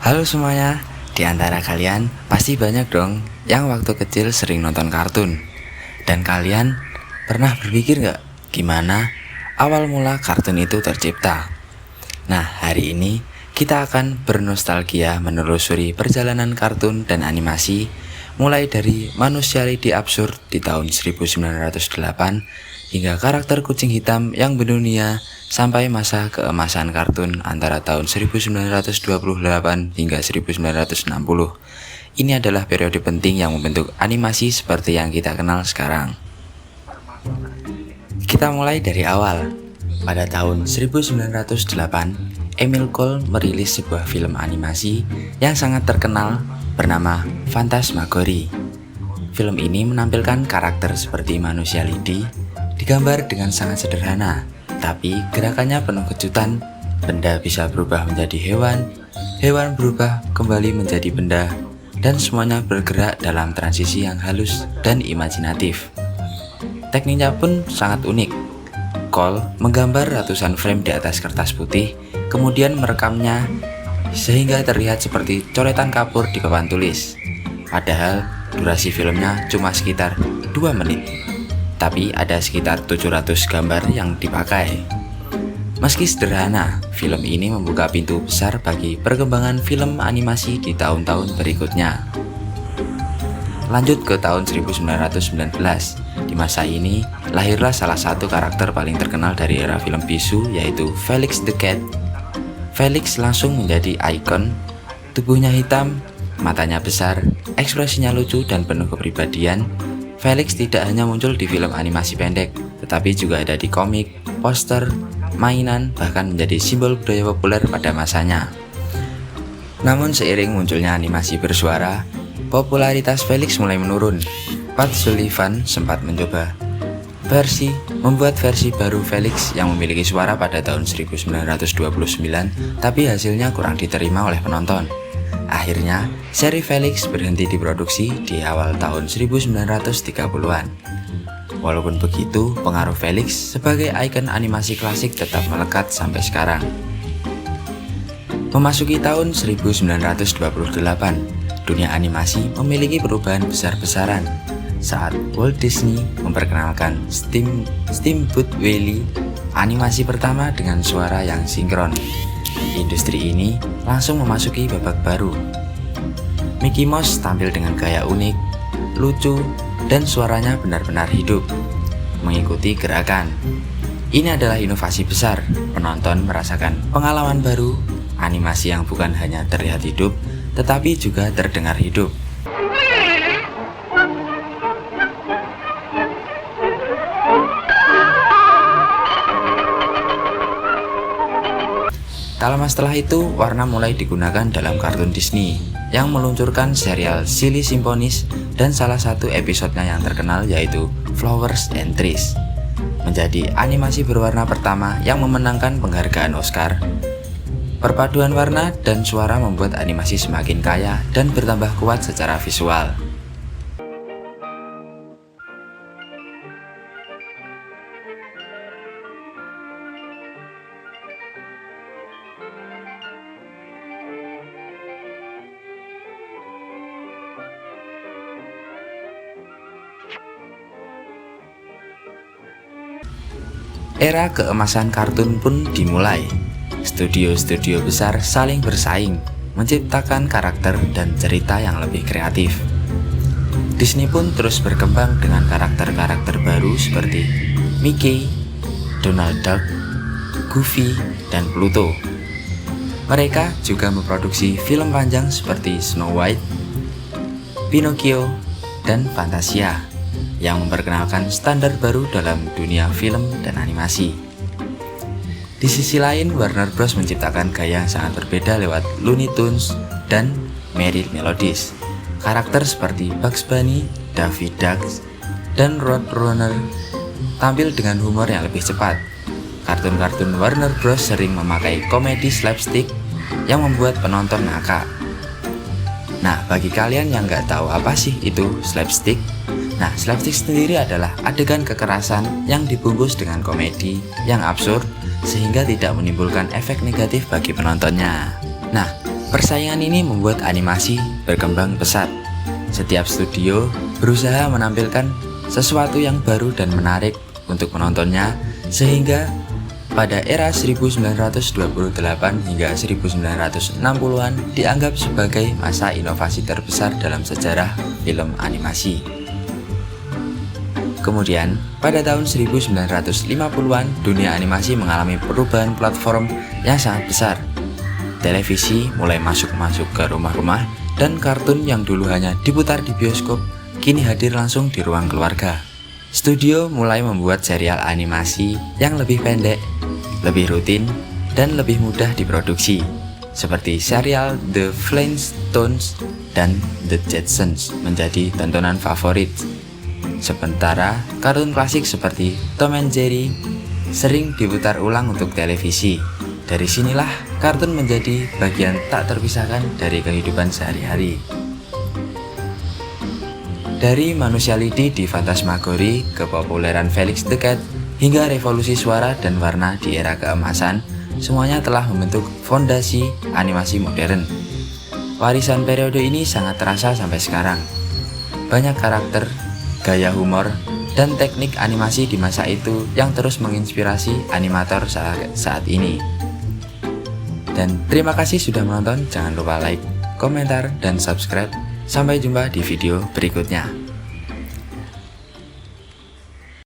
Halo semuanya, di antara kalian pasti banyak dong yang waktu kecil sering nonton kartun. Dan kalian pernah berpikir gak gimana awal mula kartun itu tercipta? Nah, hari ini kita akan bernostalgia menelusuri perjalanan kartun dan animasi mulai dari manusia Lady Absurd di tahun 1908 hingga karakter kucing hitam yang mendunia sampai masa keemasan kartun antara tahun 1928 hingga 1960. Ini adalah periode penting yang membentuk animasi seperti yang kita kenal sekarang. Kita mulai dari awal. Pada tahun 1908, Emil Cole merilis sebuah film animasi yang sangat terkenal bernama Phantasmagorie. Film ini menampilkan karakter seperti manusia lidi, digambar dengan sangat sederhana, tapi gerakannya penuh kejutan. Benda bisa berubah menjadi hewan, hewan berubah kembali menjadi benda, dan semuanya bergerak dalam transisi yang halus dan imajinatif. Tekniknya pun sangat unik. Cole menggambar ratusan frame di atas kertas putih, kemudian merekamnya sehingga terlihat seperti coretan kapur di papan tulis. Padahal durasi filmnya cuma sekitar 2 menit. Tapi ada sekitar 700 gambar yang dipakai. Meski sederhana, film ini membuka pintu besar bagi perkembangan film animasi di tahun-tahun berikutnya. Lanjut ke tahun 1919. Di masa ini, lahirlah salah satu karakter paling terkenal dari era film bisu, yaitu Felix the Cat. Felix langsung menjadi ikon. Tubuhnya hitam, matanya besar, ekspresinya lucu dan penuh kepribadian. Felix tidak hanya muncul di film animasi pendek, tetapi juga ada di komik, poster, mainan, bahkan menjadi simbol budaya populer pada masanya. Namun seiring munculnya animasi bersuara, popularitas Felix mulai menurun. Pat Sullivan sempat membuat versi baru Felix yang memiliki suara pada tahun 1929, tapi hasilnya kurang diterima oleh penonton. Akhirnya, seri Felix berhenti diproduksi di awal tahun 1930-an. Walaupun begitu, pengaruh Felix sebagai ikon animasi klasik tetap melekat sampai sekarang. Memasuki tahun 1928, dunia animasi memiliki perubahan besar-besaran saat Walt Disney memperkenalkan Steamboat Willie, animasi pertama dengan suara yang sinkron. Industri ini langsung memasuki babak baru. Mickey Mouse tampil dengan gaya unik, lucu, dan suaranya benar-benar hidup, mengikuti gerakan. Ini adalah inovasi besar. Penonton merasakan pengalaman baru, animasi yang bukan hanya terlihat hidup, tetapi juga terdengar hidup. Tak lama setelah itu, warna mulai digunakan dalam kartun Disney yang meluncurkan serial Silly Symphonies, dan salah satu episodenya yang terkenal yaitu Flowers and Trees, menjadi animasi berwarna pertama yang memenangkan penghargaan Oscar. Perpaduan warna dan suara membuat animasi semakin kaya dan bertambah kuat secara visual. Era keemasan kartun pun dimulai. Studio-studio besar saling bersaing, menciptakan karakter dan cerita yang lebih kreatif. Disney pun terus berkembang dengan karakter-karakter baru seperti Mickey, Donald Duck, Goofy, dan Pluto. Mereka juga memproduksi film panjang seperti Snow White, Pinocchio, dan Fantasia, yang memperkenalkan standar baru dalam dunia film dan animasi. Di sisi lain, Warner Bros menciptakan gaya yang sangat berbeda lewat Looney Tunes dan Merry Melodies. Karakter seperti Bugs Bunny, Daffy Duck, dan Roadrunner tampil dengan humor yang lebih cepat. Kartun-kartun Warner Bros sering memakai komedi slapstick yang membuat penonton ngakak. Nah, bagi kalian yang nggak tahu apa sih itu slapstick, slapstick sendiri adalah adegan kekerasan yang dibungkus dengan komedi yang absurd sehingga tidak menimbulkan efek negatif bagi penontonnya. Nah, Persaingan ini membuat animasi berkembang pesat. Setiap studio berusaha menampilkan sesuatu yang baru dan menarik untuk penontonnya, sehingga pada era 1928 hingga 1960-an dianggap sebagai masa inovasi terbesar dalam sejarah film animasi. Kemudian, pada tahun 1950-an, dunia animasi mengalami perubahan platform yang sangat besar. Televisi mulai masuk ke rumah-rumah, dan kartun yang dulu hanya diputar di bioskop, kini hadir langsung di ruang keluarga. Studio mulai membuat serial animasi yang lebih pendek, lebih rutin, dan lebih mudah diproduksi, seperti serial The Flintstones dan The Jetsons menjadi tontonan favorit. Sementara kartun klasik seperti Tom and Jerry sering diputar ulang untuk televisi. Dari sinilah kartun menjadi bagian tak terpisahkan dari kehidupan sehari-hari. Dari manusia lidi di Phantasmagorie, kepopuleran Felix the Cat, hingga revolusi suara dan warna di era keemasan, semuanya telah membentuk fondasi animasi modern. Warisan periode ini sangat terasa sampai sekarang. Banyak karakter, gaya humor, dan teknik animasi di masa itu yang terus menginspirasi animator saat ini. Dan terima kasih sudah menonton, jangan lupa like, komentar, dan subscribe. Sampai jumpa di video berikutnya.